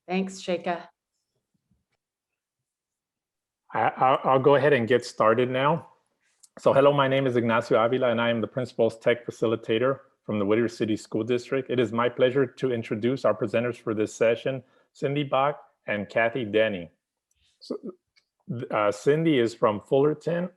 Thanks, Sheikha. I'll go ahead and get started now. So hello, my name is Ignacio Avila, and I am the Principal's Tech Facilitator from the Whittier City School District. It is my pleasure to introduce our presenters for this session, Cindy Bach and Kathi Denny. So, Cindy is from Fullerton,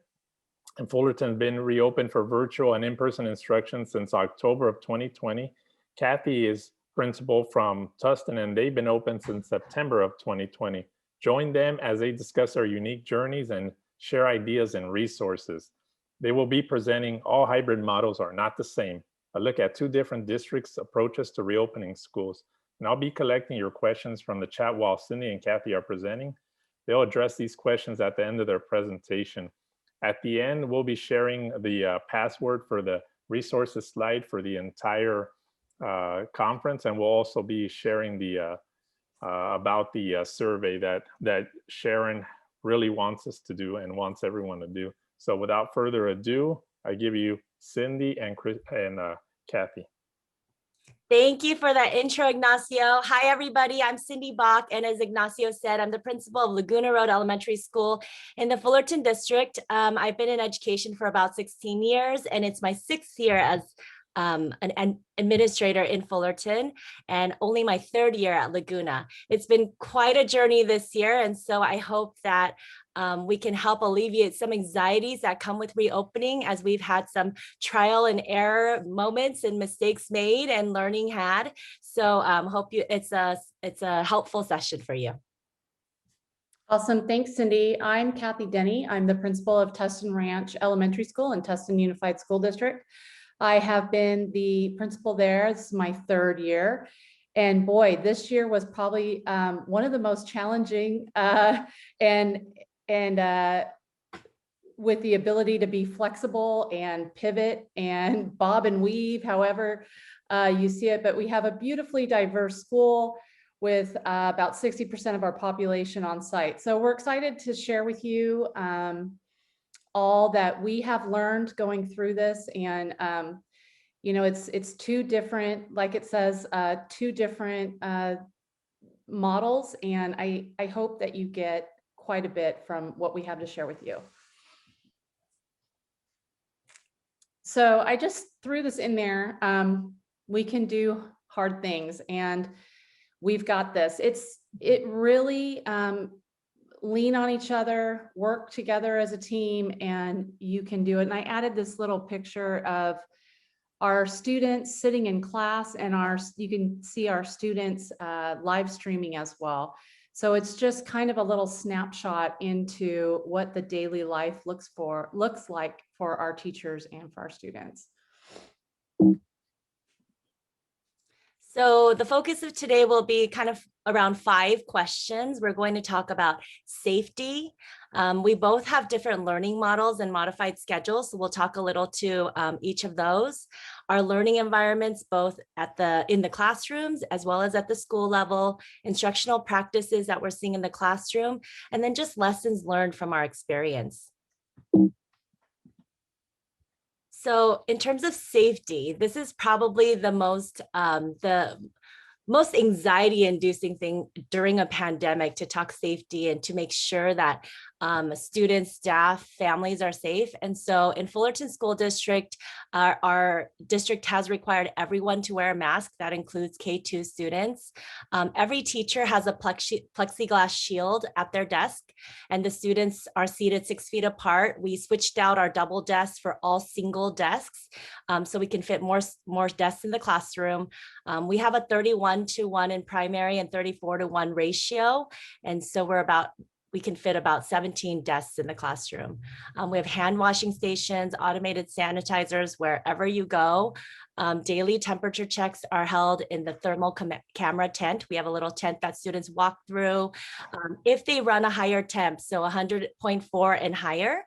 and Fullerton has been reopened for virtual and in-person instruction since October of 2020. Kathi is principal from TUSTIN, and they've been open since September of 2020. Join them as they discuss their unique journeys and share ideas and resources. They will be presenting All Hybrid Models Are Not the Same, a look at two different districts' approaches to reopening schools. And I'll be collecting your questions from the chat while Cindy and Kathi are presenting. They'll address these questions at the end of their presentation. At the end, we'll be sharing the password for the resources slide for the entire conference, and we'll also be sharing the about the survey that Sharon really wants us to do and wants everyone to do. So without further ado, I give you Cindy and Kathi. Thank you for that intro, Ignacio. Hi, everybody. I'm Cindy Bach, and as Ignacio said, I'm the principal of Laguna Road Elementary School in the Fullerton District. I've been in education for about 16 years, and it's my 6th year as an administrator in Fullerton, and only my 3rd year at Laguna. It's been quite a journey this year, and so I hope that we can help alleviate some anxieties that come with reopening, as we've had some trial and error moments and mistakes made and learning had. So hope it's a helpful session for you. Awesome. Thanks, Cindy. I'm Kathi Denny. I'm the principal of Tustin Ranch Elementary School and Tustin Unified School District. I have been the principal there. This is my 3rd year. And boy, this year was probably one of the most challenging and with the ability to be flexible and pivot and bob and weave, however you see it. But we have a beautifully diverse school with about 60% of our population on site. So we're excited to share with you all that we have learned going through this. And you know, it's two different, like it says, 2 different models. And I hope that you get quite a bit from what we have to share with you. So I just threw this in there. We can do hard things, and we've got this. It really lean on each other, work together as a team, and you can do it. And I added this little picture of our students sitting in class, and you can see our students live streaming as well. So it's just kind of a little snapshot into what the daily life looks like for our teachers and for our students. So the focus of today will be kind of around 5 questions. We're going to talk about safety. We both have different learning models and modified schedules, so we'll talk a little to each of those. Our learning environments, both in the classrooms as well as at the school level, instructional practices that we're seeing in the classroom, and then just lessons learned from our experience. So in terms of safety, this is probably the most anxiety-inducing thing during a pandemic, to talk safety and to make sure that students, staff, families are safe. And so in Fullerton School District, our district has required everyone to wear a mask. That includes K2 students. Every teacher has a plexiglass shield at their desk, and the students are seated 6 feet apart. We switched out our double desks for all single desks, so we can fit more desks in the classroom. We have a 31:1 in primary and 34:1 ratio. And so we can fit about 17 desks in the classroom. We have hand washing stations, automated sanitizers wherever you go. Daily temperature checks are held in the thermal camera tent. We have a little tent that students walk through. If they run a higher temp, so 100.4 and higher,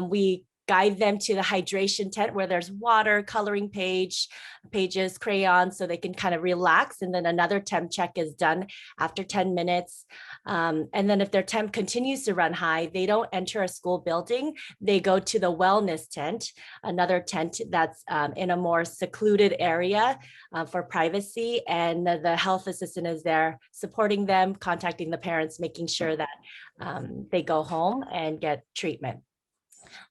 we guide them to the hydration tent where there's water, coloring pages, crayons, so they can kind of relax. And then another temp check is done after 10 minutes. And then if their temp continues to run high, they don't enter a school building. They go to the wellness tent, another tent that's in a more secluded area for privacy. And the health assistant is there supporting them, contacting the parents, making sure that they go home and get treatment.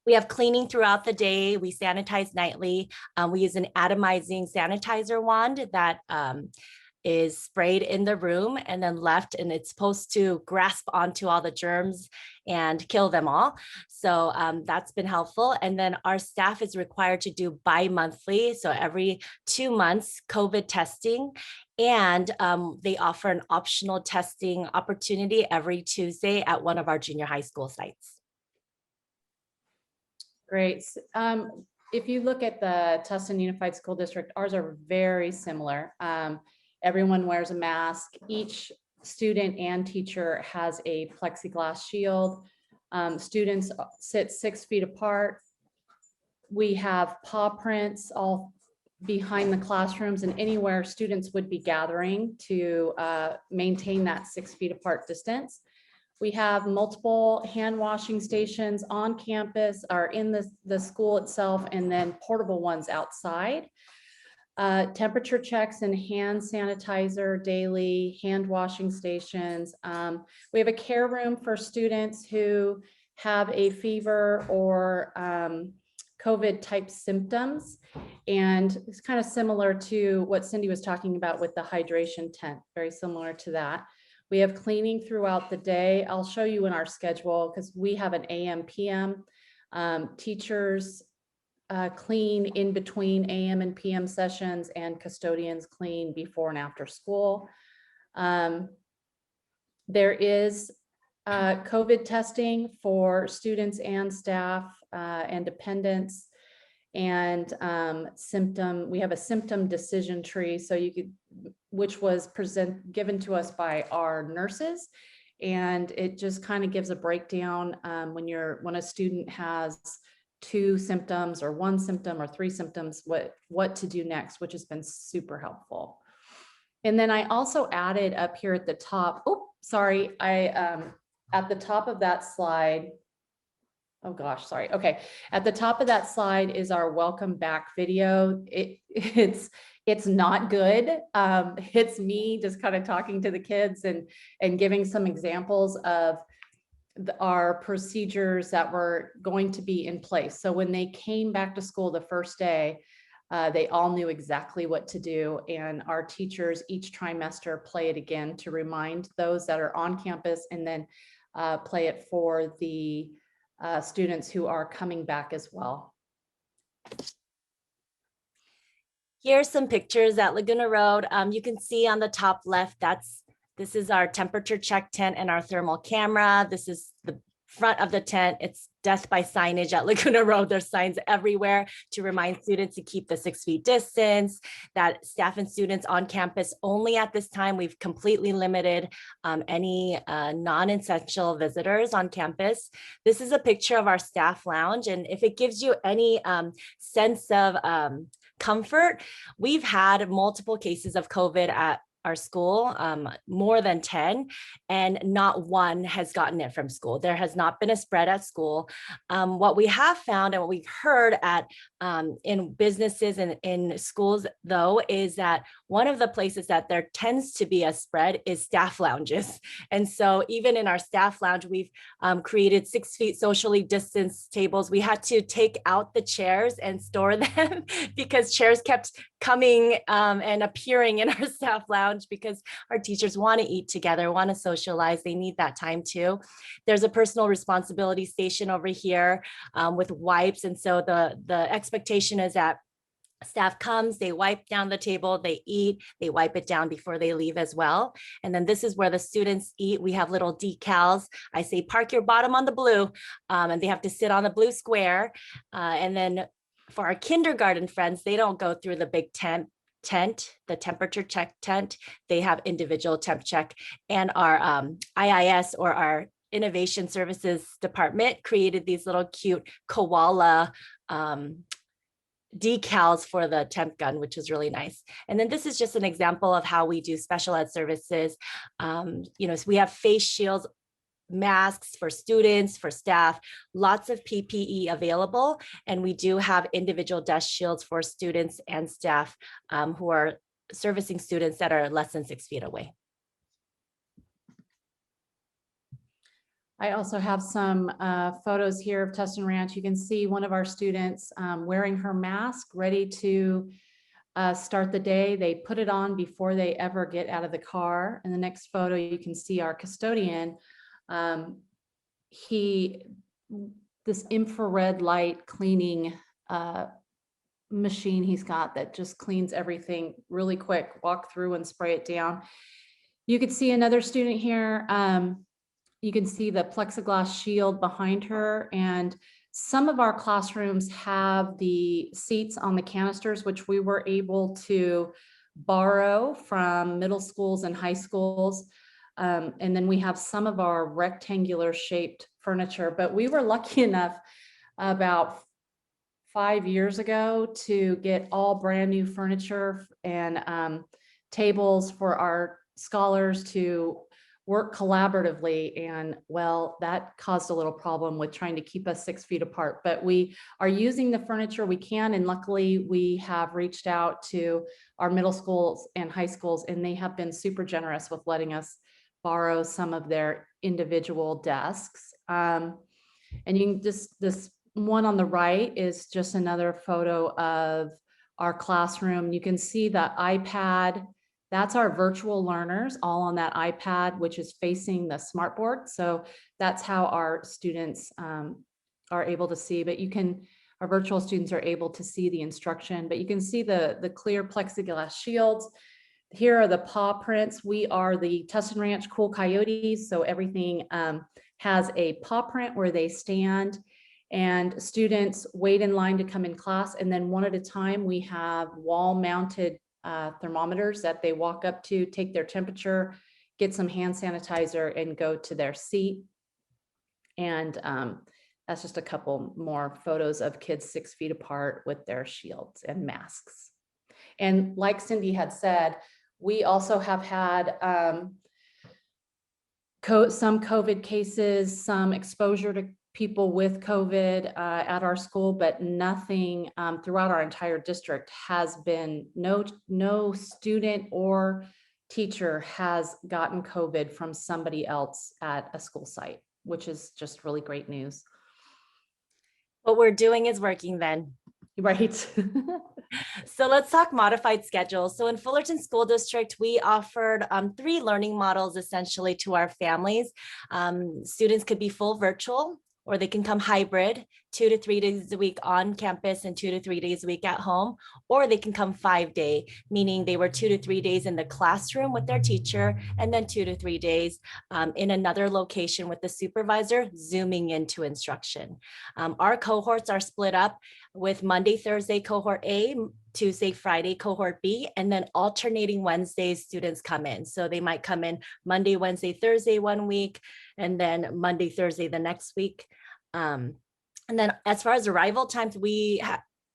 We have cleaning throughout the day. We sanitize nightly. We use an atomizing sanitizer wand that is sprayed in the room and then left, and it's supposed to grasp onto all the germs and kill them all. So that's been helpful. And then our staff is required to do bi-monthly, so every 2 months, COVID testing. And they offer an optional testing opportunity every Tuesday at one of our junior high school sites. Great. If you look at the TUSTIN Unified School District, ours are very similar. Everyone wears a mask. Each student and teacher has a plexiglass shield. Students sit 6 feet apart. We have paw prints all behind the classrooms and anywhere students would be gathering to maintain that 6 feet apart distance. We have multiple hand washing stations on campus or in the school itself, and then portable ones outside. Temperature checks and hand sanitizer daily, hand washing stations. We have a care room for students who have a fever or COVID type symptoms. And it's kind of similar to what Cindy was talking about with the hydration tent, very similar to that. We have cleaning throughout the day. I'll show you in our schedule because we have an AM, PM. Teachers clean in between AM and PM sessions, and custodians clean before and after school. There is COVID testing for students and staff and dependents, and we have a symptom decision tree, so you could, which was given to us by our nurses, and it just kind of gives a breakdown when a student has 2 symptoms or 1 symptom or 3 symptoms, what to do next, which has been super helpful. And then I also added up here at the top, at the top of that slide, oh gosh, sorry. Okay, at the top of that slide is our welcome back video. It's not good. It's me just kind of talking to the kids and giving some examples of our procedures that were going to be in place. So when they came back to school the first day, they all knew exactly what to do. And our teachers each trimester play it again to remind those that are on campus, and then play it for the students who are coming back as well. Here's some pictures at Laguna Road. You can see on the top left, this is our temperature check tent and our thermal camera. This is the front of the tent. It's death by signage at Laguna Road. There's signs everywhere to remind students to keep the 6 feet distance, that staff and students on campus only at this time. We've completely limited any non-essential visitors on campus. This is a picture of our staff lounge. And if it gives you any sense of comfort, we've had multiple cases of COVID at our school, more than 10, and not one has gotten it from school. There has not been a spread at school. What we have found and what we've heard in businesses and in schools, though, is that one of the places that there tends to be a spread is staff lounges. And so even in our staff lounge, we've created 6 feet socially distanced tables. We had to take out the chairs and store them because chairs kept coming and appearing in our staff lounge because our teachers want to eat together, want to socialize. They need that time too. There's a personal responsibility station over here with wipes. And so the expectation is that staff comes, they wipe down the table, they eat, they wipe it down before they leave as well. And then this is where the students eat. We have little decals. I say, park your bottom on the blue, and they have to sit on the blue square. And then for our kindergarten friends, they don't go through the big tent, the temperature check tent. They have individual temp check, and our IIS or our Innovation Services Department created these little cute koala decals for the temp gun, which is really nice. And then this is just an example of how we do special ed services. So we have face shields, masks for students, for staff, lots of PPE available. And we do have individual desk shields for students and staff who are servicing students that are less than 6 feet away. I also have some photos here of Tustin Ranch. You can see one of our students wearing her mask, ready to start the day. They put it on before they ever get out of the car. In the next photo, you can see our custodian. This infrared light cleaning machine he's got that just cleans everything really quick, walk through and spray it down. You could see another student here. You can see the plexiglass shield behind her, and some of our classrooms have the seats on the canisters, which we were able to borrow from middle schools and high schools. And then we have some of our rectangular shaped furniture, but we were lucky enough about 5 years ago to get all brand new furniture and tables for our scholars to work collaboratively. And well, that caused a little problem with trying to keep us 6 feet apart, but we are using the furniture we can. And luckily we have reached out to our middle schools and high schools, and they have been super generous with letting us borrow some of their individual desks. And you can this one on the right is just another photo of our classroom. You can see the iPad. That's our virtual learners all on that iPad, which is facing the smartboard. So that's how our students are able to see, but our virtual students are able to see the instruction, but you can see the clear plexiglass shields. Here are the paw prints. We are the Tustin Ranch Cool Coyotes. So everything has a paw print where they stand, and students wait in line to come in class. And then one at a time, we have wall mounted thermometers that they walk up to, take their temperature, get some hand sanitizer, and go to their seat. And that's just a couple more photos of kids 6 feet apart with their shields and masks. And like Cindy had said, we also have had some COVID cases, some exposure to people with COVID at our school, but nothing throughout our entire district has been, no student or teacher has gotten COVID from somebody else at a school site, which is just really great news. What we're doing is working then. Right. So let's talk modified schedules. So in Fullerton School District, we offered 3 learning models essentially to our families. Students could be full virtual, or they can come hybrid, 2 to 3 days a week on campus and 2 to 3 days a week at home, or they can come 5-day, meaning they were 2 to 3 days in the classroom with their teacher, and then 2 to 3 days in another location with the supervisor, zooming into instruction. Our cohorts are split up with Monday, Thursday, cohort A, Tuesday, Friday, cohort B, and then alternating Wednesdays, students come in. So they might come in Monday, Wednesday, Thursday one week, and then Monday, Thursday the next week. And then as far as arrival times, we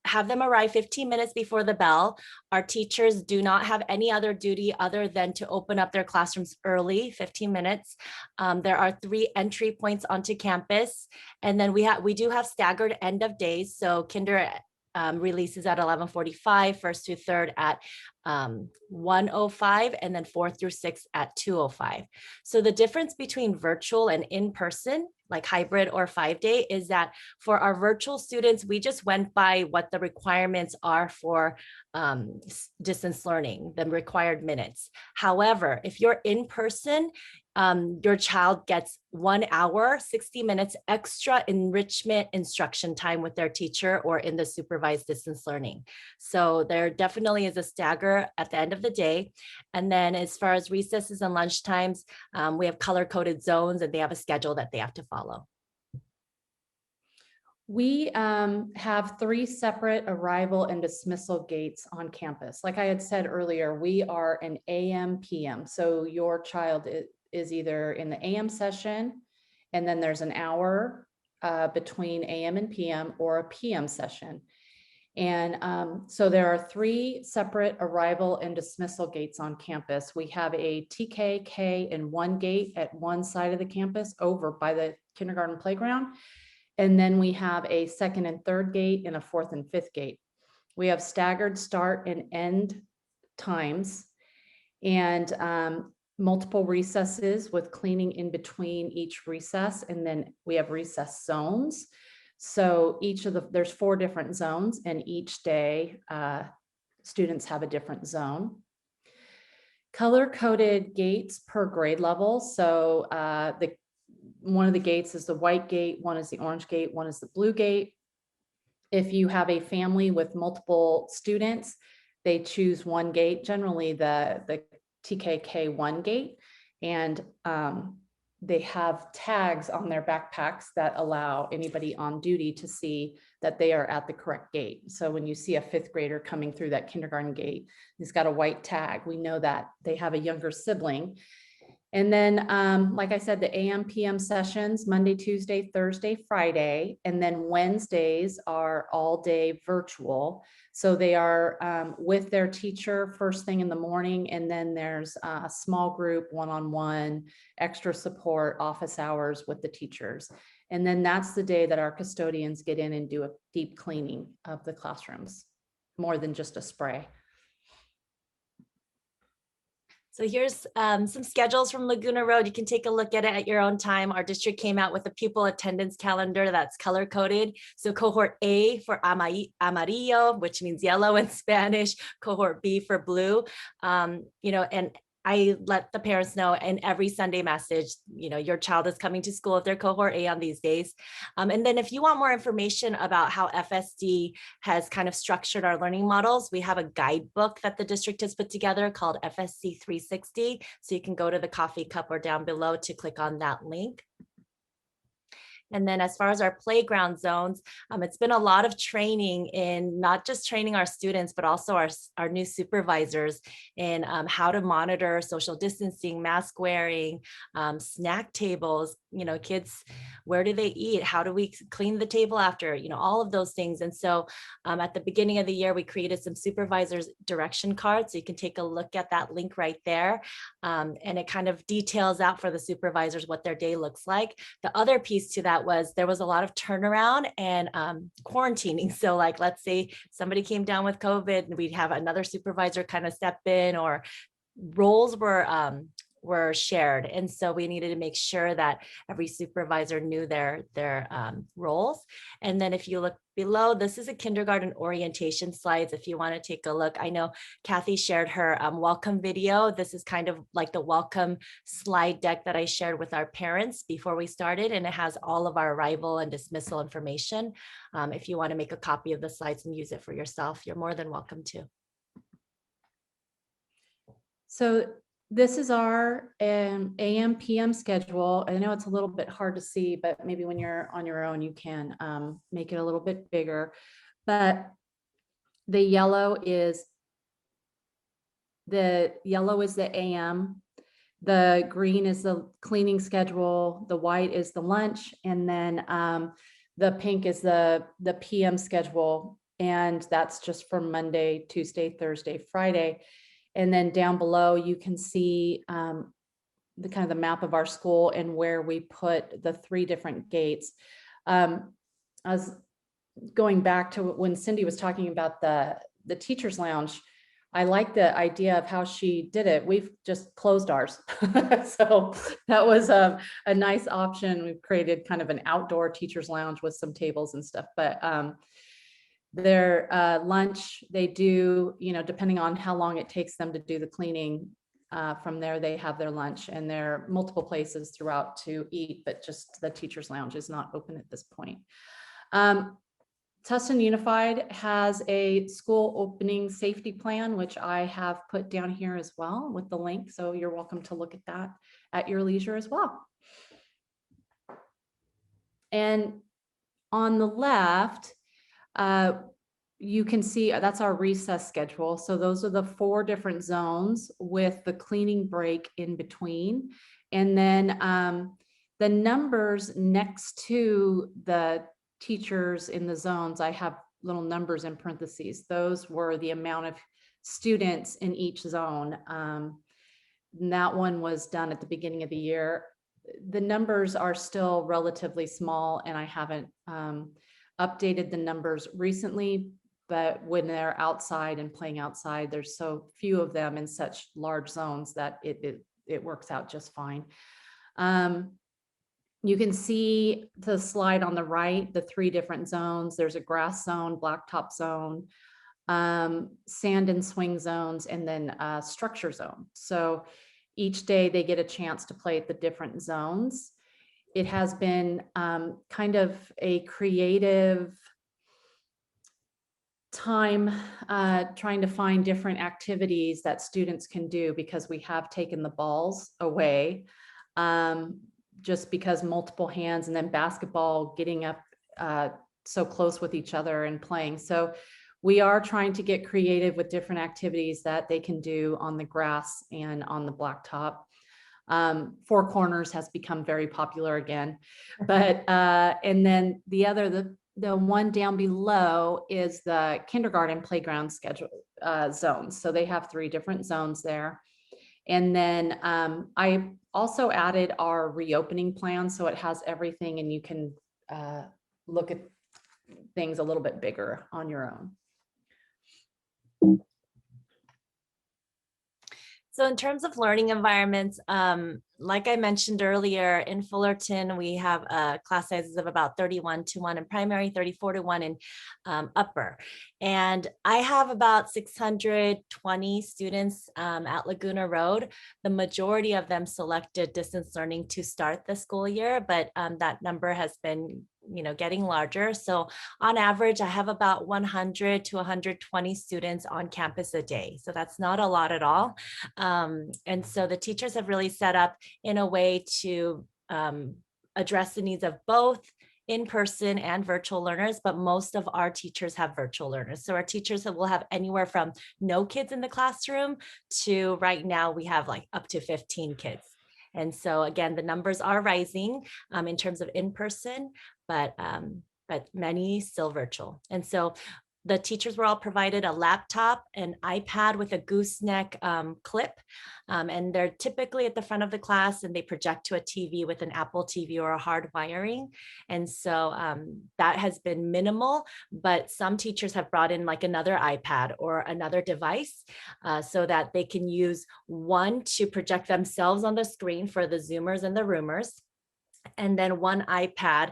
have them arrive 15 minutes before the bell. Our teachers do not have any other duty other than to open up their classrooms early, 15 minutes. There are 3 entry points onto campus. And then we do have staggered end of days. So kinder releases at 11:45, first through third at 1:05, and then 4th through 6th at 2:05. So the difference between virtual and in-person, like hybrid or 5-day, is that for our virtual students, we just went by what the requirements are for distance learning, the required minutes. However, if you're in person, your child gets 1 hour, 60 minutes extra enrichment instruction time with their teacher or in the supervised distance learning. So there definitely is a stagger at the end of the day. And then as far as recesses and lunch times, we have color-coded zones, and they have a schedule that they have to follow. We have 3 separate arrival and dismissal gates on campus. Like I had said earlier, we are an AM, PM. So your child is either in the AM session And then there's an hour between AM and PM or a PM session. And so there are 3 separate arrival and dismissal gates on campus. We have a TK, K, and 1 gate at one side of the campus over by the kindergarten playground. And then we have a 2nd and 3rd gate and a 4th and 5th gate. We have staggered start and end times and multiple recesses with cleaning in between each recess. And then we have recess zones. So there's 4 different zones, and each day students have a different zone. Color-coded gates per grade level. So one of the gates is the white gate, one is the orange gate, one is the blue gate. If you have a family with multiple students, they choose 1 gate, generally the TKK1 gate, and they have tags on their backpacks that allow anybody on duty to see that they are at the correct gate. So when you see a 5th grader coming through that kindergarten gate, he's got a white tag. We know that they have a younger sibling. And then, like I said, the AM, PM sessions, Monday, Tuesday, Thursday, Friday, and then Wednesdays are all day virtual. So they are with their teacher first thing in the morning, and then there's a small group, one-on-one, extra support, office hours with the teachers. And then that's the day that our custodians get in and do a deep cleaning of the classrooms, more than just a spray. So here's some schedules from Laguna Road. You can take a look at it at your own time. Our district came out with a pupil attendance calendar that's color coded. So cohort A for amarillo, which means yellow in Spanish, cohort B for blue, and I let the parents know in every Sunday message, your child is coming to school if they're cohort A on these days. And then if you want more information about how FSD has kind of structured our learning models, we have a guidebook that the district has put together called FSC 360. So you can go to the coffee cup or down below to click on that link. And then as far as our playground zones, it's been a lot of training in not just training our students, but also our new supervisors in how to monitor social distancing, mask wearing, snack tables, kids, where do they eat? How do we clean the table after, all of those things. And so at the beginning of the year, we created some supervisors direction cards. So you can take a look at that link right there. And it kind of details out for the supervisors what their day looks like. The other piece to that was there was a lot of turnaround and quarantining. So like, let's say somebody came down with COVID and we'd have another supervisor kind of step in, or roles were shared. And so we needed to make sure that every supervisor knew their roles. And then if you look below, this is a kindergarten orientation slides. If you want to take a look, I know Kathi shared her welcome video. This is kind of like the welcome slide deck that I shared with our parents before we started. And it has all of our arrival and dismissal information. If you want to make a copy of the slides and use it for yourself, you're more than welcome to. So this is our AM PM schedule. I know it's a little bit hard to see, but maybe when you're on your own, you can make it a little bit bigger. But the yellow is the AM. The green is the cleaning schedule. The white is the lunch. And then the pink is the PM schedule. And that's just for Monday, Tuesday, Thursday, Friday. And then down below, you can see the kind of the map of our school and where we put the 3 different gates. I was going back to when Cindy was talking about the teacher's lounge. I like the idea of how she did it. We've just closed ours. So that was a nice option. We've created kind of an outdoor teacher's lounge with some tables and stuff, but their lunch, they do, depending on how long it takes them to do the cleaning, from there, they have their lunch, and there are multiple places throughout to eat, but just the teacher's lounge is not open at this point. TUSTIN Unified has a school opening safety plan, which I have put down here as well with the link. So you're welcome to look at that at your leisure as well. And on the left, you can see that's our recess schedule. So those are the 4 different zones with the cleaning break in between. And then The numbers next to the teachers in the zones, I have little numbers in parentheses. Those were the amount of students in each zone. And that one was done at the beginning of the year. The numbers are still relatively small, and I haven't updated the numbers recently, but when they're outside and playing outside, there's so few of them in such large zones that it works out just fine. You can see the slide on the right, the 3 different zones. There's a grass zone, blacktop zone, sand and swing zones, and then a structure zone. So each day they get a chance to play at the different zones. It has been kind of a creative time trying to find different activities that students can do, because we have taken the balls away. Just because multiple hands, and then basketball, getting up so close with each other and playing. So we are trying to get creative with different activities that they can do on the grass and on the blacktop. 4 corners has become very popular again, but and then the one down below is the kindergarten playground schedule zones. So they have 3 different zones there. And then I also added our reopening plan, so it has everything, and you can look at things a little bit bigger on your own. So in terms of learning environments, like I mentioned earlier, in Fullerton, we have class sizes of about 31:1 in primary, 34:1 in upper. And I have about 620 students at Laguna Road. The majority of them selected distance learning to start the school year, but that number has been getting larger. So on average, I have about 100 to 120 students on campus a day. So that's not a lot at all. And so the teachers have really set up in a way to address the needs of both in-person and virtual learners, but most of our teachers have virtual learners. So our teachers will have anywhere from no kids in the classroom to right now we have like up to 15 kids. And so again, the numbers are rising in terms of in-person, but many still virtual. And so the teachers were all provided a laptop, an iPad with a gooseneck clip, and they're typically at the front of the class, and they project to a TV with an Apple TV or a hard wiring. And so that has been minimal, but some teachers have brought in like another iPad or another device so that they can use one to project themselves on the screen for the Zoomers and the Roomers, and then one iPad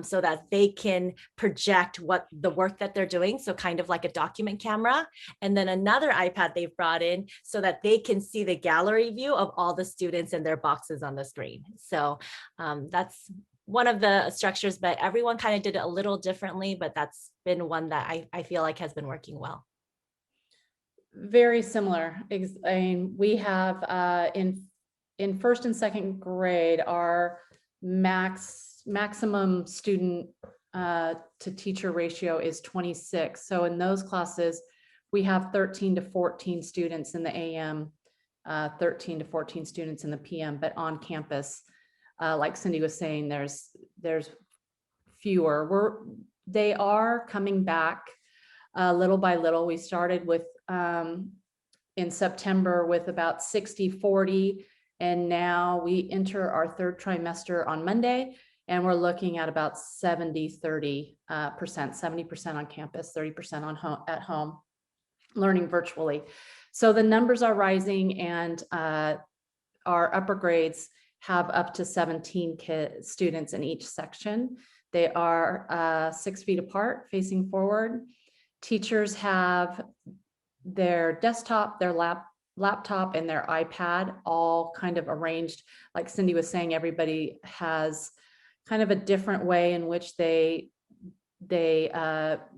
so that they can project what the work that they're doing. So kind of like a document camera, and then another iPad they've brought in so that they can see the gallery view of all the students and their boxes on the screen. So that's one of the structures, but everyone kind of did it a little differently, but that's been one that I feel like has been working well. Very similar. I mean, we have in first and second grade, our maximum student to teacher ratio is 26. So in those classes, we have 13 to 14 students in the AM, 13 to 14 students in the PM, but on campus, like Cindy was saying, there's fewer. They are coming back little by little. We started with in September with about 60-40. And now we enter our 3rd trimester on Monday, and we're looking at about 70-30%, 70% on campus, 30% at home, learning virtually. So the numbers are rising, and our upper grades have up to 17 students in each section. They are 6 feet apart, facing forward. Teachers have their desktop, their laptop, and their iPad all kind of arranged. Like Cindy was saying, everybody has kind of a different way in which they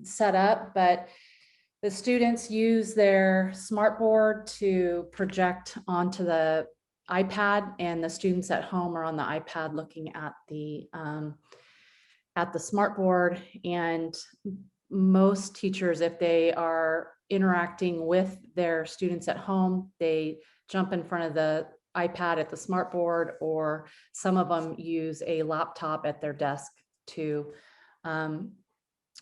set up, but the students use their smartboard to project onto the iPad, and the students at home are on the iPad looking at the smartboard. And most teachers, if they are interacting with their students at home, they jump in front of the iPad at the smartboard, or some of them use a laptop at their desk to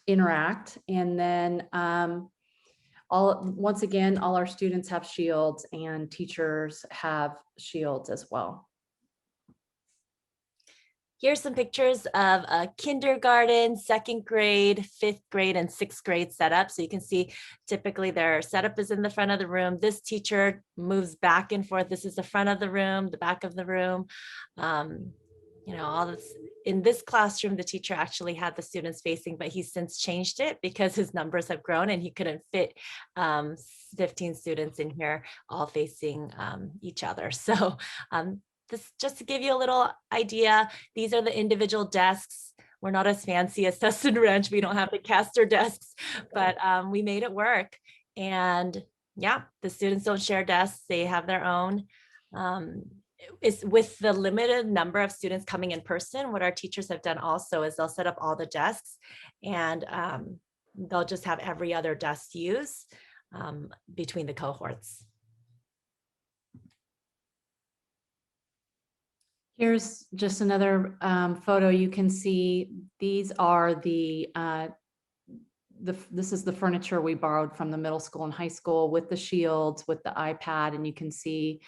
interact. And then once again, all our students have shields and teachers have shields as well. Here's some pictures of a kindergarten, second grade, fifth grade, and sixth grade setup. So you can see typically their setup is in the front of the room. This teacher moves back and forth. This is the front of the room, the back of the room. You know, all this. In this classroom, the teacher actually had the students facing, but he's since changed it because his numbers have grown and he couldn't fit 15 students in here all facing each other. So this, just to give you a little idea, these are the individual desks. We're not as fancy as Tustin Ranch. We don't have the caster desks, but we made it work. And yeah, the students don't share desks. They have their own. Is with the limited number of students coming in person, what our teachers have done also is they'll set up all the desks and they'll just have every other desk use between the cohorts. Here's just another photo. You can see these are this is the furniture we borrowed from the middle school and high school with the shields, with the iPad, and you can see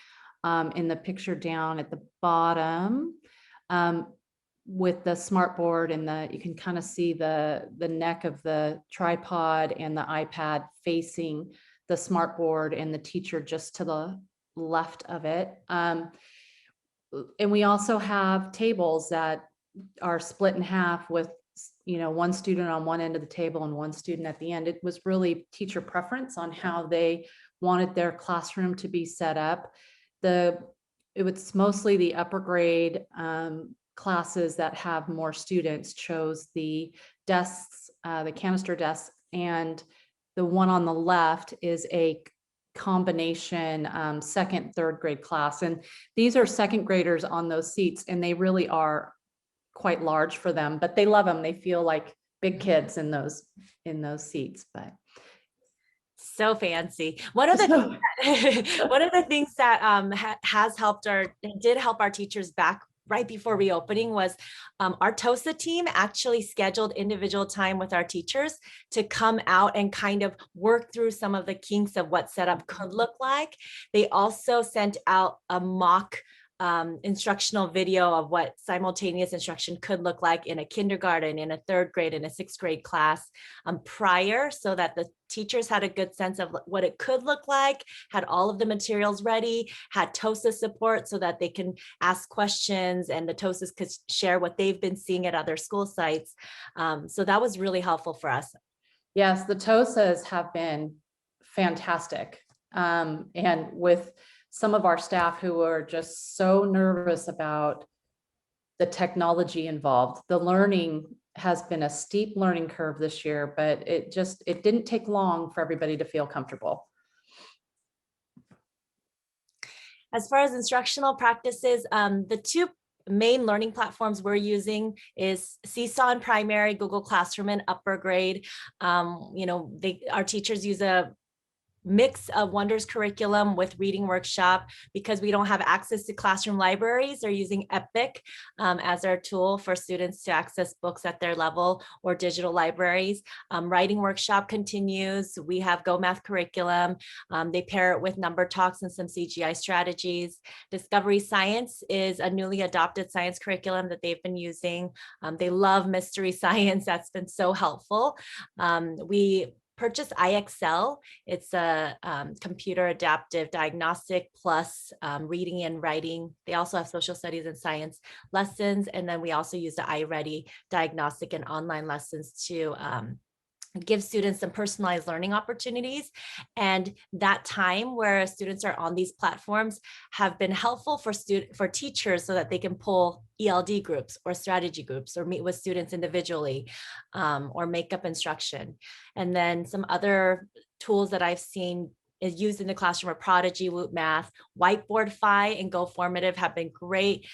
in the picture down at the bottom with the smartboard and you can kind of see the neck of the tripod and the iPad facing the smartboard and the teacher just to the left of it. And we also have tables that are split in half with, you know, one student on one end of the table and one student at the end. It was really teacher preference on how they wanted their classroom to be set up. It was mostly the upper grade classes that have more students chose the desks, the canister desks, and the one on the left is a combination second, third grade class. And these are second graders on those seats, and they really are quite large for them, but they love them. They feel like big kids in those seats, but. So fancy. One of the things that has helped did help our teachers back right before reopening was our TOSA team actually scheduled individual time with our teachers to come out and kind of work through some of the kinks of what setup could look like. They also sent out a mock instructional video of what simultaneous instruction could look like in a kindergarten, in a third grade, in a sixth grade class prior, so that the teachers had a good sense of what it could look like, had all of the materials ready, had TOSA support so that they can ask questions and the TOSAs could share what they've been seeing at other school sites. So that was really helpful for us. Yes, the TOSAs have been fantastic. And with some of our staff who are just so nervous about the technology involved. The learning has been a steep learning curve this year, but it didn't take long for everybody to feel comfortable. As far as instructional practices, the two main learning platforms we're using is Seesaw in primary, Google Classroom in upper grade. You know, our teachers use a mix of Wonders curriculum with reading workshop. Because we don't have access to classroom libraries, they're using Epic as our tool for students to access books at their level, or digital libraries. Writing workshop continues. We have Go Math curriculum. They pair it with number talks and some CGI strategies. Discovery Science is a newly adopted science curriculum that they've been using. They love mystery science. That's been so helpful. We purchase IXL. It's a computer adaptive diagnostic plus reading and writing. They also have social studies and science lessons. And then we also use the iReady diagnostic and online lessons to give students some personalized learning opportunities. And that time where students are on these platforms have been helpful for teachers so that they can pull ELD groups or strategy groups or meet with students individually or make up instruction. And then some other tools that I've seen is used in the classroom are Prodigy, Woot Math, Whiteboardify, and Go Formative have been great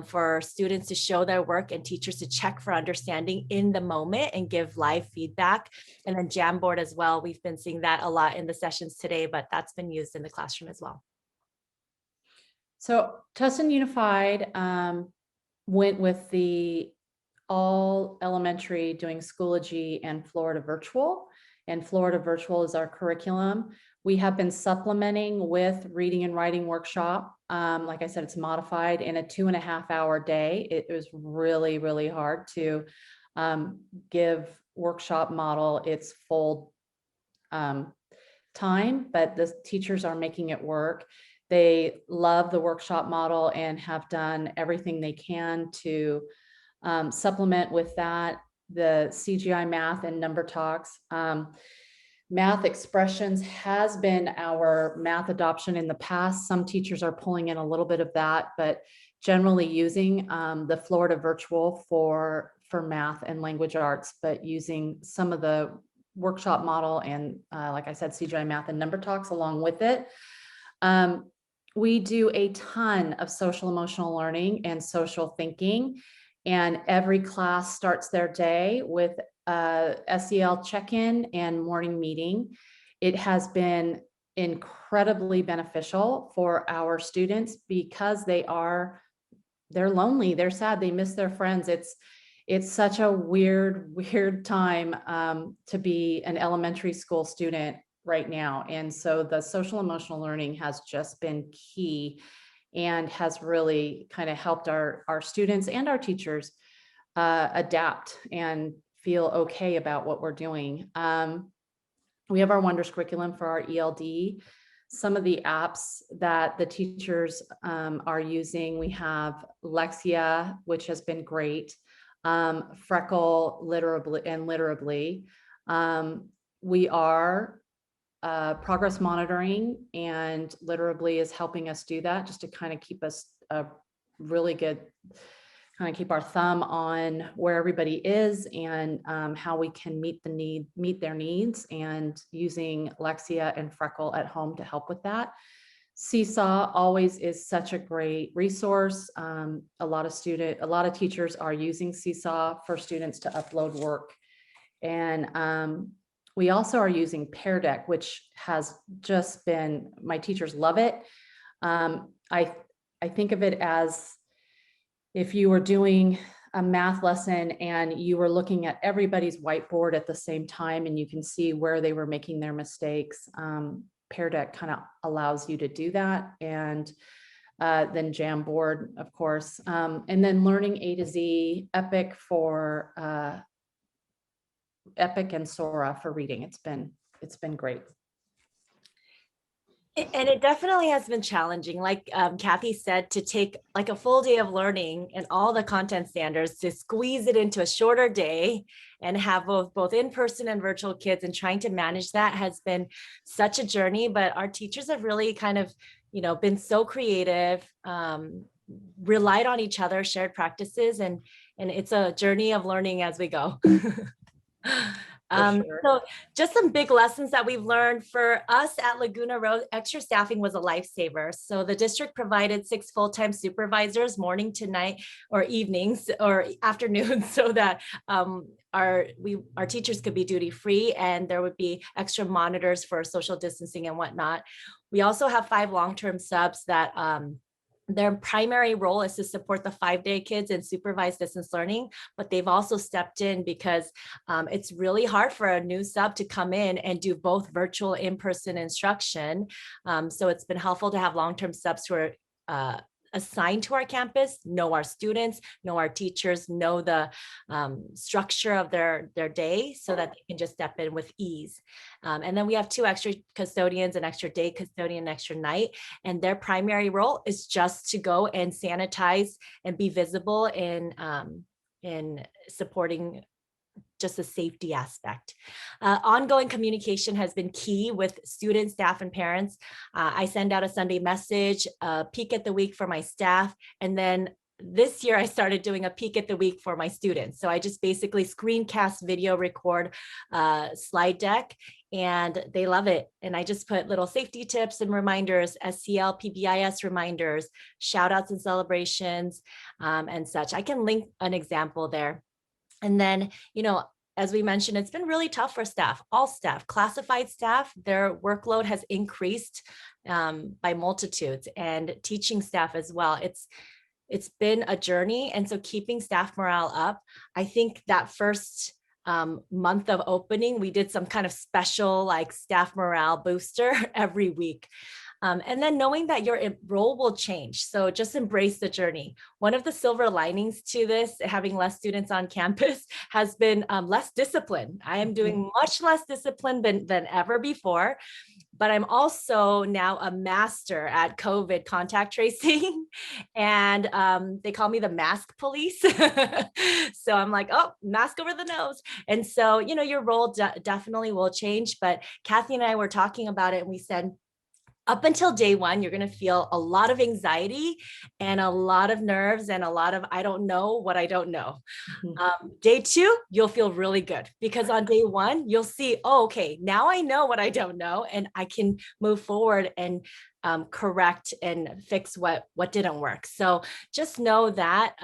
for students to show their work and teachers to check for understanding in the moment and give live feedback. And then Jamboard as well. We've been seeing that a lot in the sessions today, but that's been used in the classroom as well. So Tustin Unified went with the all elementary doing Schoology and Florida Virtual. And Florida Virtual is our curriculum. We have been supplementing with reading and writing workshop. Like I said, it's modified in a 2.5-hour day. It was really, really hard to give workshop model its full time, but the teachers are making it work. They love the workshop model and have done everything they can to supplement with that, the CGI math and number talks. Math expressions has been our math adoption in the past. Some teachers are pulling in a little bit of that, but generally using the Florida Virtual for math and language arts, but using some of the workshop model and like I said, CGI math and number talks along with it. We do a ton of social emotional learning and social thinking, and every class starts their day with SEL check-in and morning meeting. It has been incredibly beneficial for our students because they're lonely, they're sad, they miss their friends. It's such a weird time to be an elementary school student right now. And so the social emotional learning has just been key and has really kind of helped our students and our teachers adapt and feel okay about what we're doing. We have our Wonders curriculum for our ELD. Some of the apps that the teachers are using, we have Lexia, which has been great. Freckle, Literably. We are progress monitoring, and Literably is helping us do that just to kind of keep us really good, kind of keep our thumb on where everybody is and how we can meet their needs, and using Lexia and Freckle at home to help with that. Seesaw always is such a great resource. A lot of teachers are using Seesaw for students to upload work. And we also are using Pear Deck, which has just been, my teachers love it. I think of it as if you were doing a math lesson and you were looking at everybody's whiteboard at the same time and you can see where they were making their mistakes. Pear Deck kind of allows you to do that. And then Jamboard, of course. And then Learning A to Z, Epic and Sora for reading. It's been great. And it definitely has been challenging, like Kathi said, to take like a full day of learning and all the content standards to squeeze it into a shorter day and have both in-person and virtual kids, and trying to manage that has been such a journey. But our teachers have really kind of, been so creative, relied on each other, shared practices, and it's a journey of learning as we go. Sure. So just some big lessons that we've learned for us at Laguna Road. Extra staffing was a lifesaver. So the district provided 6 full-time supervisors, morning to night or evenings or afternoons, so that our teachers could be duty free, and there would be extra monitors for social distancing and whatnot. We also have 5 long-term subs that their primary role is to support the 5-day kids and supervise distance learning, but they've also stepped in because it's really hard for a new sub to come in and do both virtual in-person instruction. So it's been helpful to have long-term subs who are assigned to our campus, know our students, know our teachers, know the structure of their day, so that they can just step in with ease. And then we have 2 extra custodians, an extra day custodian, extra night, and their primary role is just to go and sanitize and be visible in supporting just the safety aspect. Ongoing communication has been key with students, staff, and parents. I send out a Sunday message, a peek at the week for my staff, and then this year I started doing a peek at the week for my students. So I just basically screencast, video record, slide deck, and they love it. And I just put little safety tips and reminders, SCL, PBIS reminders, shout outs and celebrations, and such. I can link an example there. And then, as we mentioned, it's been really tough for staff, all staff, classified staff, their workload has increased by multitudes, and teaching staff as well. It's been a journey. And so keeping staff morale up, I think that first month of opening, we did some kind of special like staff morale booster every week. And then knowing that your role will change. So just embrace the journey. One of the silver linings to this, having less students on campus, has been less discipline. I am doing much less discipline than ever before. But I'm also now a master at COVID contact tracing, and they call me the mask police. So I'm like, oh, mask over the nose. And so, you know, your role definitely will change. But Kathi and I were talking about it, and we said, up until day one, you're going to feel a lot of anxiety and a lot of nerves and a lot of, I don't know what I don't know. Day two, you'll feel really good, because on day one, you'll see, oh, okay, now I know what I don't know, and I can move forward and correct and fix what didn't work. So just know that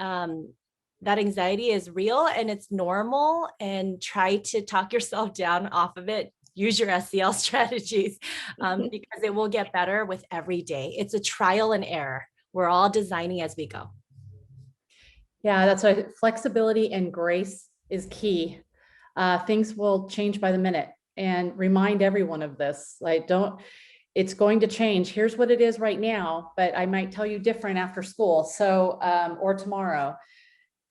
that anxiety is real and it's normal, and try to talk yourself down off of it. Use your SEL strategies because it will get better with every day. It's a trial and error. We're all designing as we go. Yeah, that's why flexibility and grace is key. Things will change by the minute, and remind everyone of this. Like, it's going to change. Here's what it is right now, but I might tell you different after school. So, or tomorrow.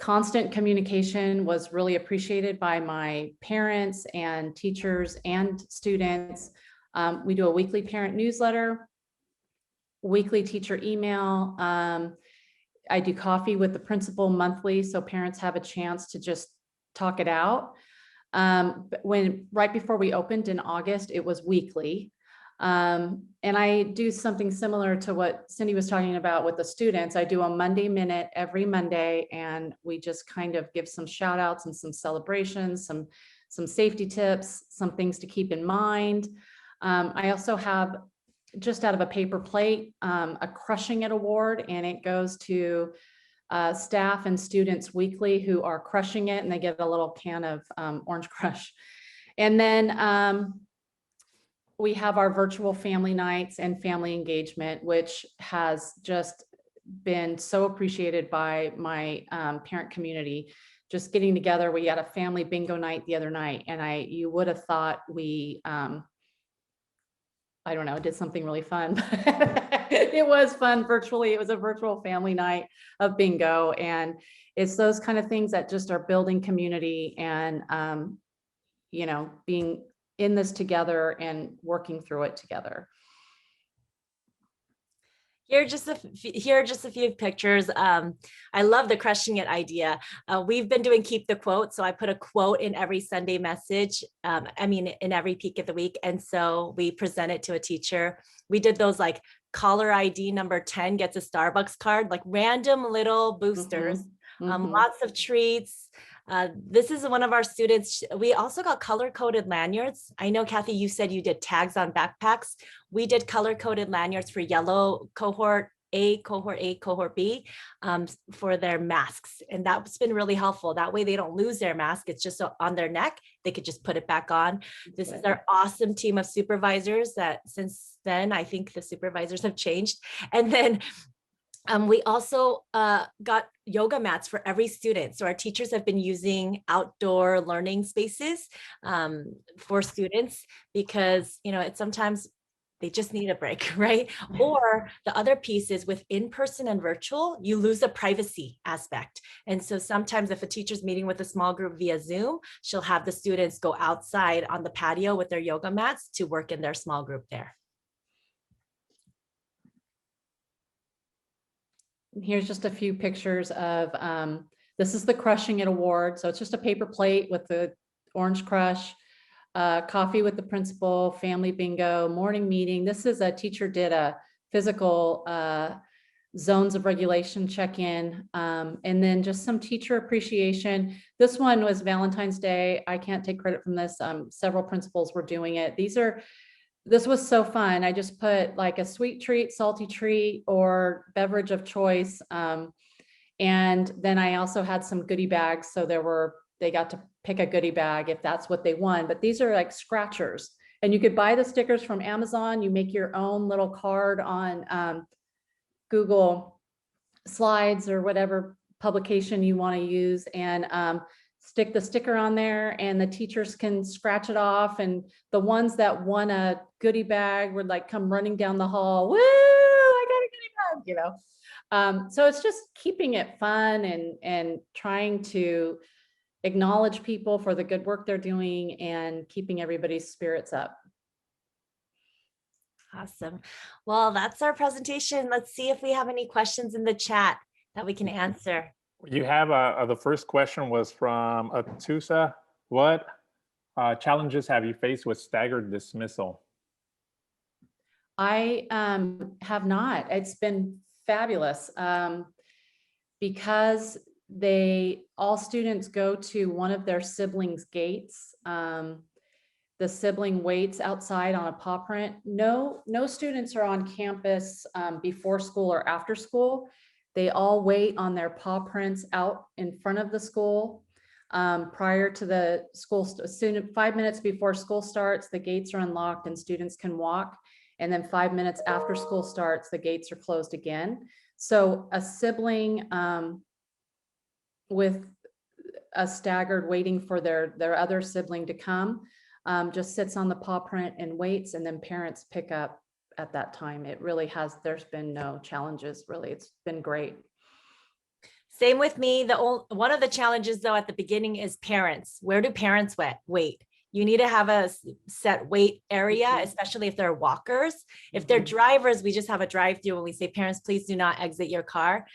Constant communication was really appreciated by my parents and teachers and students. We do a weekly parent newsletter, weekly teacher email. I do coffee with the principal monthly, so parents have a chance to just talk it out. Right before we opened in August, it was weekly. And I do something similar to what Cindy was talking about with the students. I do a Monday Minute every Monday, and we just kind of give some shout outs and some celebrations, some safety tips, some things to keep in mind. I also have, just out of a paper plate, a Crushing It award, and it goes to staff and students weekly who are crushing it, and they get a little can of Orange Crush. And then we have our virtual family nights and family engagement, which has just been so appreciated by my parent community. Just getting together, we had a family bingo night the other night, and you would have thought we, I don't know, did something really fun. It was fun virtually. It was a virtual family night of bingo, and it's those kind of things that just are building community and, you know, being in this together and working through it together. Here are just a few pictures. I love the Crushing It idea. We've been doing Keep the Quote. So I put a quote in every Sunday message, in every peak of the week. And so we present it to a teacher. We did those like caller ID number 10 gets a Starbucks card, like random little boosters, lots of treats. This is one of our students. We also got color-coded lanyards. I know, Kathi, you said you did tags on backpacks. We did color-coded lanyards for yellow cohort A, cohort B, for their masks. And that's been really helpful. That way they don't lose their mask. It's just on their neck. They could just put it back on. This is our awesome team of supervisors that since then, I think the supervisors have changed. And then we also got yoga mats for every student. So our teachers have been using outdoor learning spaces for students because, you know, it's sometimes they just need a break, right? Or the other piece is with in-person and virtual, you lose the privacy aspect. And so sometimes if a teacher's meeting with a small group via Zoom, she'll have the students go outside on the patio with their yoga mats to work in their small group there. Here's just a few pictures of, this is the Crushing It award. So it's just a paper plate with the Orange Crush, coffee with the principal, family bingo, morning meeting. This is a teacher did a physical zones of regulation check-in, and then just some teacher appreciation. This one was Valentine's Day. I can't take credit from this. Several principals were doing it. This was so fun. I just put like a sweet treat, salty treat, or beverage of choice. And then I also had some goodie bags. So they got to pick a goodie bag if that's what they want. But these are like scratchers. And you could buy the stickers from Amazon. You make your own little card on Google Slides or whatever publication you want to use, and stick the sticker on there, and the teachers can scratch it off. And the ones that won a goodie bag would like come running down the hall. Woo, I got a goodie bag, you know. So it's just keeping it fun and trying to acknowledge people for the good work they're doing and keeping everybody's spirits up. Awesome. Well, that's our presentation. Let's see if we have any questions in the chat that we can answer. You have the first question was from Atusa. What challenges have you faced with staggered dismissal? I have not. It's been fabulous because all students go to one of their siblings' gates. The sibling waits outside on a paw print. No students are on campus before school or after school. They all wait on their paw prints out in front of the school prior to the school. Soon, 5 minutes before school starts, the gates are unlocked and students can walk. And then 5 minutes after school starts, the gates are closed again. So a sibling with a staggered waiting for their other sibling to come just sits on the paw print and waits, and then parents pick up at that time. It really has, there's been no challenges, really. It's been great. Same with me. One of the challenges though at the beginning is parents. Where do parents wait? You need to have a set wait area, especially if they're walkers. If they're drivers, we just have a drive-through and we say, parents, please do not exit your car.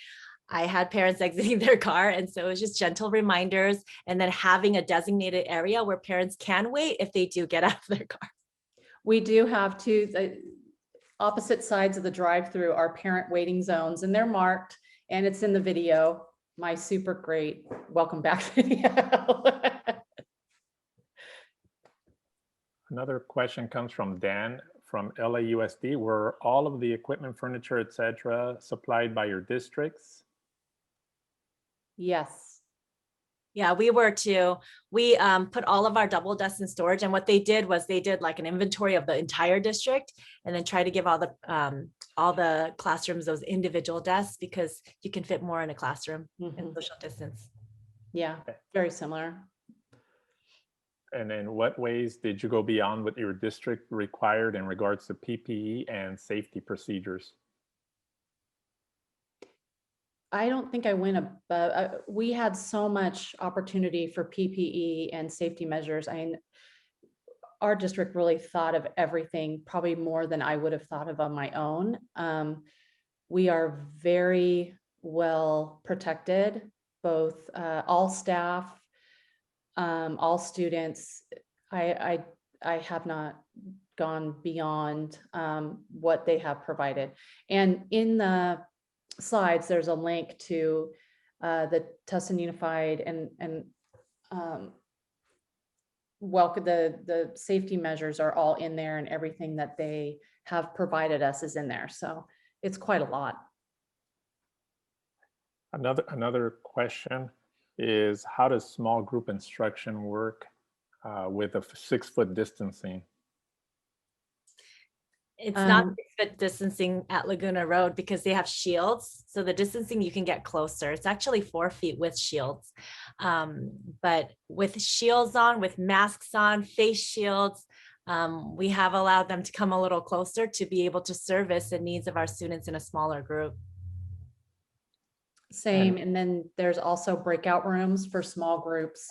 I had parents exiting their car, and so it was just gentle reminders, and then having a designated area where parents can wait if they do get out of their car. We do have the opposite sides of the drive-through are parent waiting zones, and they're marked, and it's in the video, my super great welcome back video. Another question comes from Dan from LAUSD. Were all of the equipment, furniture, etc., supplied by your districts? Yes. Yeah, we were too. We put all of our double desks in storage, and what they did was they did like an inventory of the entire district, and then try to give all the classrooms those individual desks, because you can fit more in a classroom and social distance. Yeah, very similar. And in what ways did you go beyond what your district required in regards to PPE and safety procedures? I don't think I went above. We had so much opportunity for PPE and safety measures. I mean, our district really thought of everything, probably more than I would have thought of on my own. We are very well protected, both all staff, all students. I have not gone beyond what they have provided. And in the slides, there's a link to the TUSTIN Unified and welcome. The safety measures are all in there, and everything that they have provided us is in there. So it's quite a lot. Another question is, how does small group instruction work with a 6-foot distancing? It's not 6-foot distancing at Laguna Road because they have shields. So the distancing, you can get closer. It's actually 4 feet with shields. But with shields on, with masks on, face shields, we have allowed them to come a little closer to be able to service the needs of our students in a smaller group. Same. And then there's also breakout rooms for small groups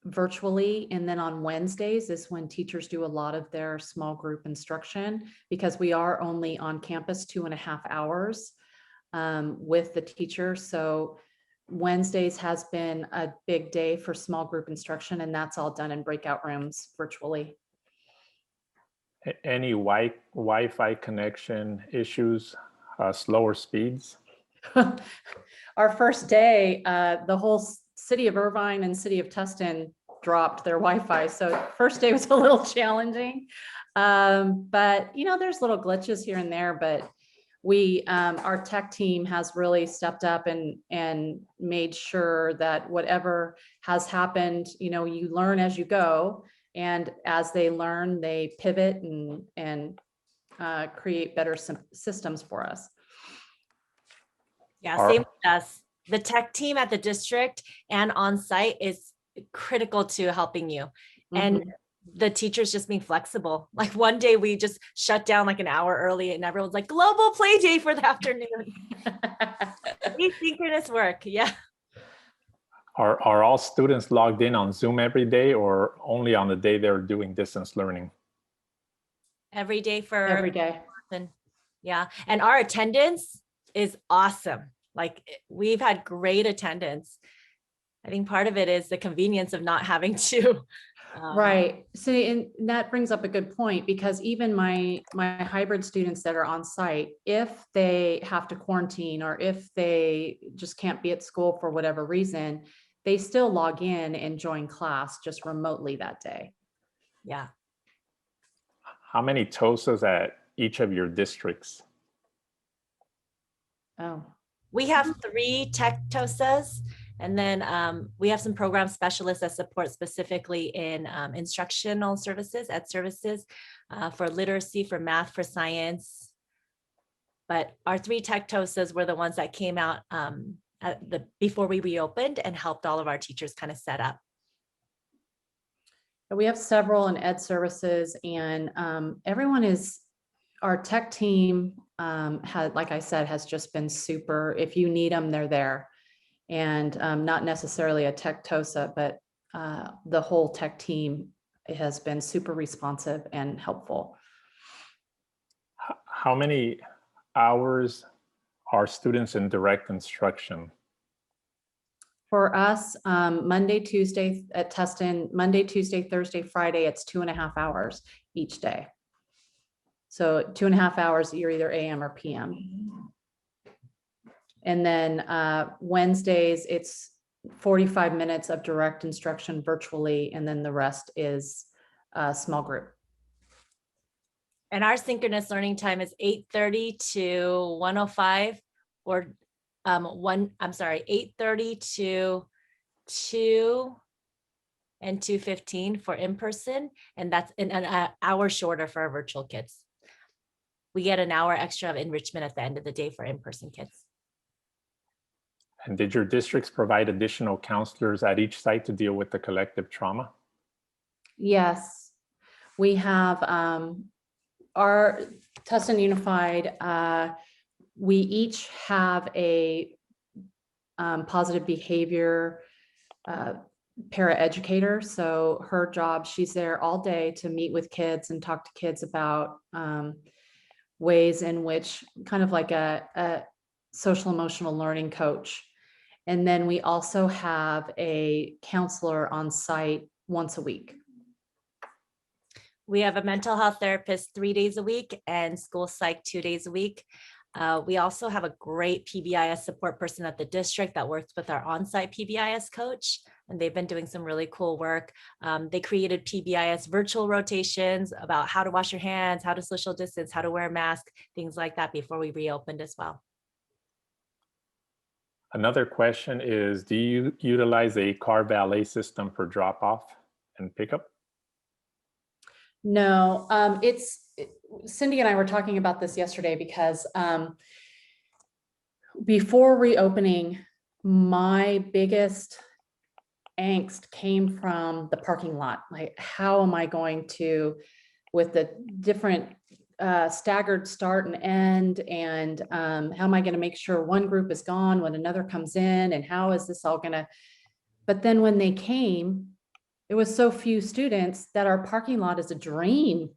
virtually. And then on Wednesdays is when teachers do a lot of their small group instruction, because we are only on campus 2.5 hours with the teacher. So Wednesdays has been a big day for small group instruction, and that's all done in breakout rooms virtually. Any Wi-Fi connection issues, slower speeds? Our first day, the whole city of Irvine and city of Tustin dropped their Wi-Fi. So first day was a little challenging, but you know, there's little glitches here and there, but our tech team has really stepped up and made sure that whatever has happened, you know, you learn as you go, And as they learn, they pivot and create better systems for us. Yeah, Are- same with us. The tech team at the district and on site is critical to helping you. And Mhm. the teachers just being flexible. Like one day we just shut down like an hour early and everyone's like, global play day for the afternoon. Asynchronous work. Yeah. Are all students logged in on Zoom every day or only on the day they're doing distance learning? Every day for Every day. person. Yeah. And our attendance is awesome. Like we've had great attendance. I think part of it is the convenience of not having to. Right. See, and that brings up a good point, because even my hybrid students that are on site, if they have to quarantine or if they just can't be at school for whatever reason, they still log in and join class just remotely that day. Yeah. How many TOSAs at each of your districts? Oh, We have 3 tech TOSAs, and then we have some program specialists that support specifically in instructional services, ed services, for literacy, for math, for science. But our 3 tech TOSAs were the ones that came out before we reopened and helped all of our teachers kind of set up. we have several in ed services, and our tech team had, like I said, has just been super. If you need them, they're there. And not necessarily a tech TOSA, but the whole tech team has been super responsive and helpful. How many hours are students in direct instruction? For us, Monday, Tuesday at TUSTIN, Monday, Tuesday, Thursday, Friday, it's 2.5 hours each day. So 2.5 hours, you're either AM or PM. And then Wednesdays, it's 45 minutes of direct instruction virtually, and then the rest is a small group. And our synchronous learning time is 8:30 to 1:05, or 8:30 to 2 and 2:15 for in-person. And that's an hour shorter for our virtual kids. We get an hour extra of enrichment at the end of the day for in-person kids. And did your districts provide additional counselors at each site to deal with the collective trauma? Yes, we have our TUSTIN Unified. We each have a positive behavior paraeducator. So her job, she's there all day to meet with kids and talk to kids about ways in which, kind of like a social emotional learning coach. And then we also have a counselor on site once a week. We have a mental health therapist 3 days a week and school psych 2 days a week. We also have a great PBIS support person at the district that works with our on-site PBIS coach, and they've been doing some really cool work. They created PBIS virtual rotations about how to wash your hands, how to social distance, how to wear a mask, things like that before we reopened as well. Another question is, do you utilize a car valet system for drop-off and pickup? No, Cindy and I were talking about this yesterday, because before reopening, my biggest angst came from the parking lot. Like, how am I going to, with the different staggered start and end, and how am I going to make sure one group is gone when another comes in, and how is this all going to, but then when they came, it was so few students that our parking lot is a dream.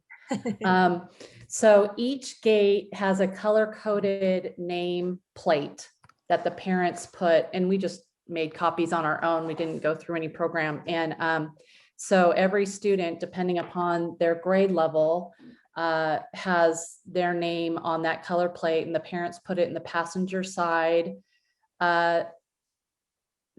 So each gate has a color-coded name plate that the parents put, and we just made copies on our own. We didn't go through any program. And so every student, depending upon their grade level, has their name on that color plate, and the parents put it in the passenger side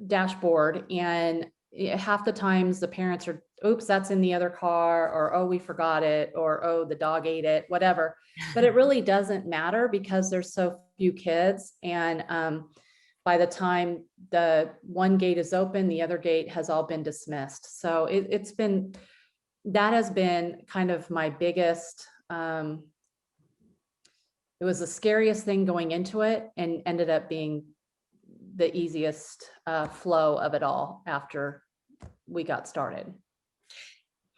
dashboard. And half the times the parents are, oops, that's in the other car, or, oh, we forgot it, or, oh, the dog ate it, whatever. But it really doesn't matter, because there's so few kids. And by the time the one gate is open, the other gate has all been dismissed. So it's been that has been kind of my biggest, it was the scariest thing going into it and ended up being the easiest flow of it all after we got started.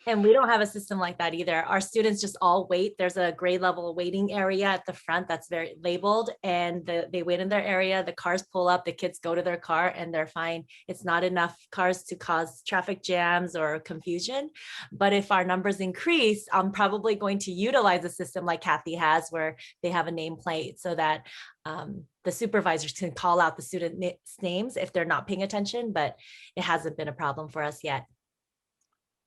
And we don't have a system like that either. Our students just all wait. There's a grade level waiting area at the front that's very labeled, and they wait in their area. The cars pull up, the kids go to their car and they're fine. It's not enough cars to cause traffic jams or confusion. But if our numbers increase, I'm probably going to utilize a system like Kathi has, where they have a nameplate so that the supervisors can call out the student names if they're not paying attention, but it hasn't been a problem for us yet.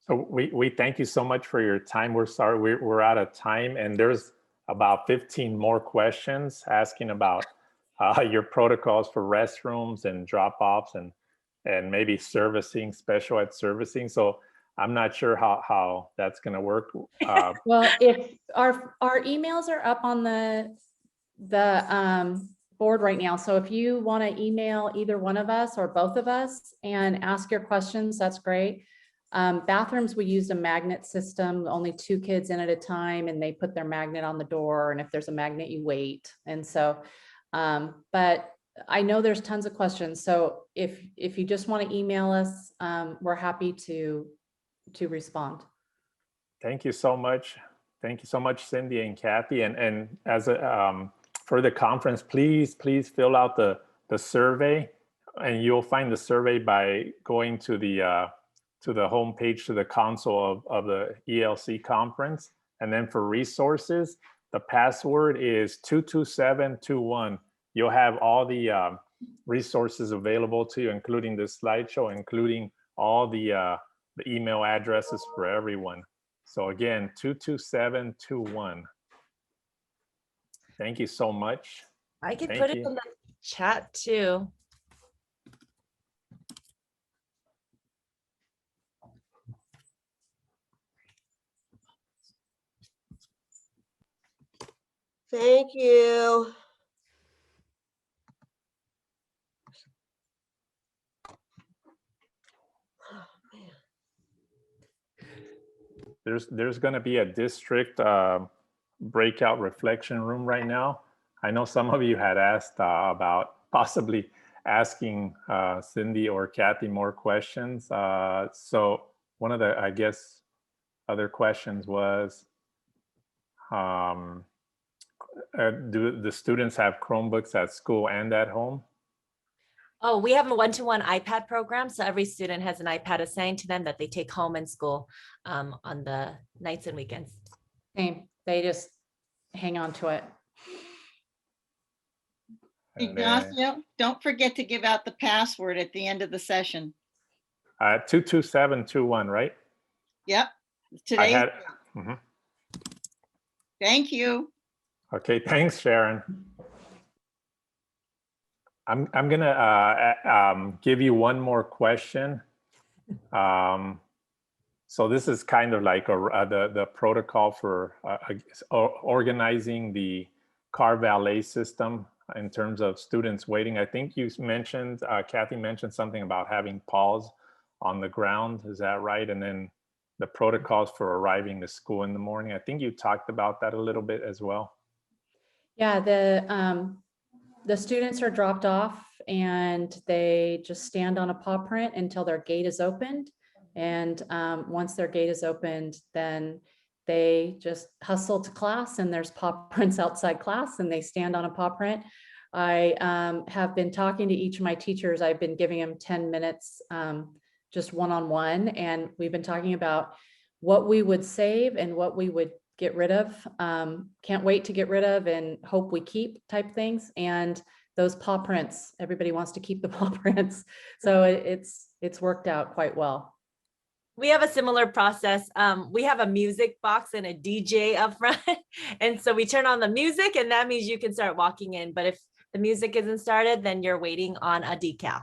So we thank you so much for your time. We're sorry we're out of time, and there's about 15 more questions asking about your protocols for restrooms and drop-offs and maybe servicing, special ed servicing. So I'm not sure how that's going to work. Well, if our emails are up on the board right now, so if you want to email either one of us or both of us and ask your questions, that's great. Bathrooms, we used a magnet system, only 2 kids in at a time, and they put their magnet on the door, and if there's a magnet, you wait. And so, but I know there's tons of questions. So if you just want to email us, we're happy to respond. Thank you so much. Thank you so much, Cindy and Kathi. And as a, for the conference, please fill out the survey, and you'll find the survey by going to the homepage, to the console of the ELC conference. And then for resources, the password is 22721. You'll have all the resources available to you, including the slideshow, including all the email addresses for everyone. So again, 22721. Thank you so much. I can Thank put it you. in the chat too. Thank you. There's going to be a district breakout reflection room right now. I know some of you had asked about possibly asking Cindy or Kathi more questions. So one of the, I guess, other questions was, do the students have Chromebooks at school and at home? Oh, we have a one-to-one iPad program. So every student has an iPad assigned to them that they take home in school on the nights and weekends. Same, they just hang on to it. And then, Ignacio, don't forget to give out the password at the end of the session. 22721, right? Yep. I Today. had, mhm. Thank you. Okay, thanks, Sharon. I'm gonna give you one more question. So this is kind of like the protocol for organizing the car valet system in terms of students waiting. I think you mentioned, Kathi mentioned something about having paws on the ground. Is that right? And then the protocols for arriving to school in the morning. I think you talked about that a little bit as well. Yeah, the students are dropped off and they just stand on a paw print until their gate is opened. And once their gate is opened, then they just hustle to class, and there's paw prints outside class, and they stand on a paw print. I have been talking to each of my teachers. I've been giving them 10 minutes, just one-on-one, and we've been talking about what we would save and what we would get rid of, can't wait to get rid of and hope we keep type things. And those paw prints, everybody wants to keep the paw prints. So it's worked out quite well. We have a similar process. We have a music box and a DJ up front. And so we turn on the music, and that means you can start walking in. But if the music isn't started, then you're waiting on a decal.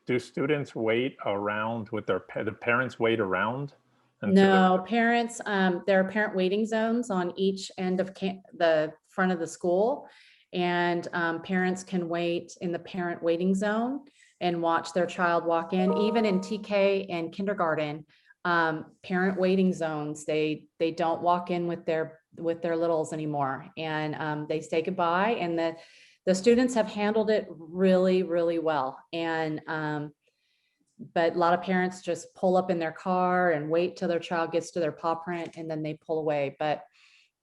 Do students wait around with the parents wait around? No, parents, there are parent waiting zones on each end of the front of the school, and parents can wait in the parent waiting zone and watch their child walk in. Even in TK and kindergarten, parent waiting zones. They don't walk in with their littles anymore, and they say goodbye, and the students have handled it really, really well. And but a lot of parents just pull up in their car and wait till their child gets to their paw print, and then they pull away. But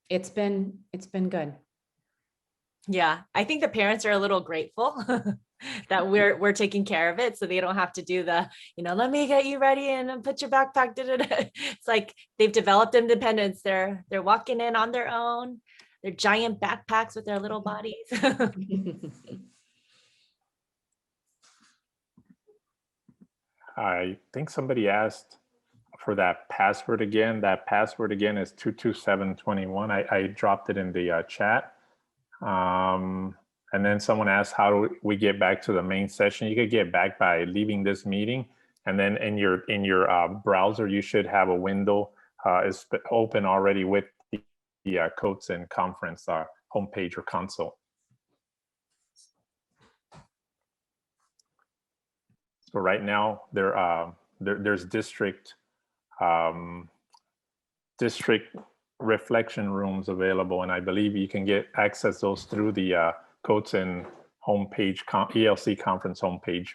it's been good. Yeah, I think the parents are a little grateful that we're taking care of it, so they don't have to do the, let me get you ready and then put your backpack. It's like they've developed independence. They're walking in on their own. They're giant backpacks with their little bodies. I think somebody asked for that password again. That password again is 22721. I dropped it in the chat. And then someone asked, how do we get back to the main session? You could get back by leaving this meeting, and then in your browser, you should have a window is open already with the Cotsen conference homepage or console. So right now there's district reflection rooms available, and I believe you can access those through the Cotsen homepage, ELC conference homepage.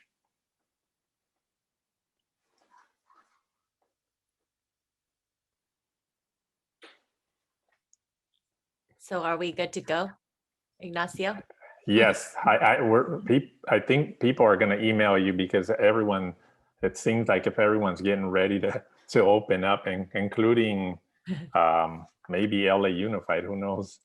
So are we good to go, Ignacio? Yes, I think people are going to email you, because it seems like if everyone's getting ready to open up, and including maybe LA Unified, who knows?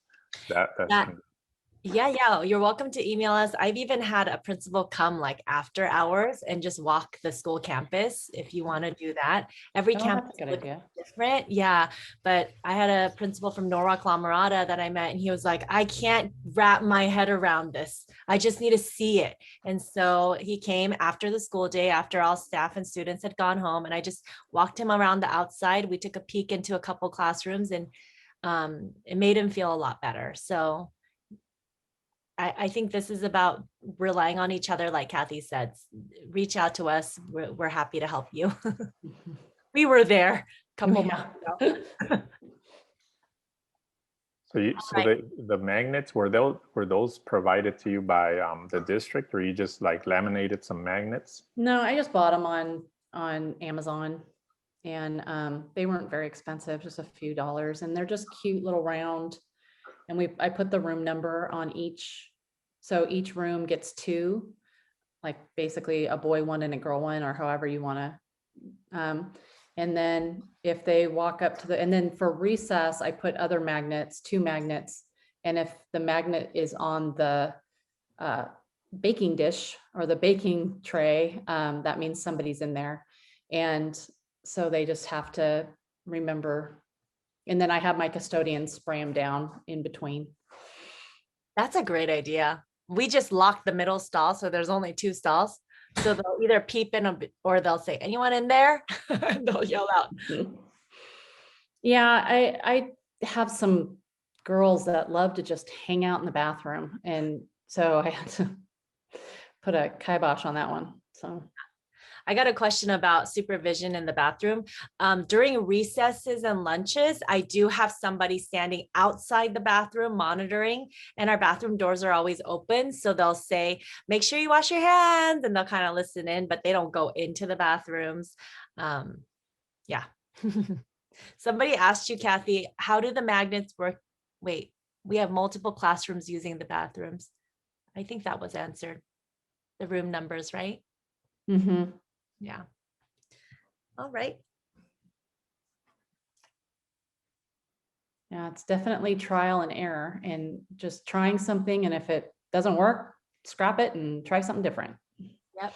Yeah, you're welcome to email us. I've even had a principal come like after hours and just walk the school campus if you want to do that. Every campus That's a good looks idea. different. Yeah, but I had a principal from Norwalk La Mirada that I met, and he was like, I can't wrap my head around this. I just need to see it. And so he came after the school day, after all staff and students had gone home, and I just walked him around the outside. We took a peek into a couple classrooms, and it made him feel a lot better. So I think this is about relying on each other. Like Kathi said, reach out to us. We're happy to help you. We were there a couple months ago. So the magnets, were those provided to you by the district, or you just like laminated some magnets? No, I just bought them on Amazon, and they weren't very expensive, just a few dollars, and they're just cute little round. And I put the room number on each, so each room gets 2, like basically a boy one and a girl one, or however you want to. And then if they walk up to and then for recess, I put other magnets, 2 magnets. And if the magnet is on the baking dish or the baking tray, that means somebody's in there. And so they just have to remember. And then I have my custodian spray them down in between. That's a great idea. We just locked the middle stall, so there's only 2 stalls. So they'll either peep in or they'll say, anyone in there? They'll yell out. Yeah, I have some girls that love to just hang out in the bathroom. And so I had to put a kibosh on that one. So I got a question about supervision in the bathroom. During recesses and lunches, I do have somebody standing outside the bathroom monitoring, and our bathroom doors are always open. So they'll say, make sure you wash your hands, and they'll kind of listen in, but they don't go into the bathrooms. Yeah. Somebody asked you, Kathi, how do the magnets work? Wait, we have multiple classrooms using the bathrooms. I think that was answered. The room numbers, right? mm-hmm. Yeah. All right. Yeah, it's definitely trial and error, and just trying something. And if it doesn't work, scrap it and try something different. Yep.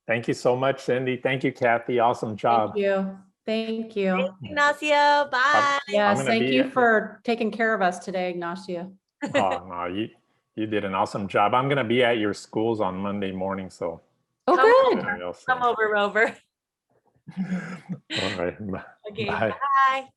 Thank you so much, Cindy. Thank you, Kathi. Awesome job. Thank you. Thank you. Thanks, Ignacio. Bye. Yes, gonna thank be you for taking care of us today, Ignacio. Oh, no, you did an awesome job. I'm going to be at your schools on Monday morning, so. Oh, Come good. Come over, Rover. All right. Okay, Bye. bye.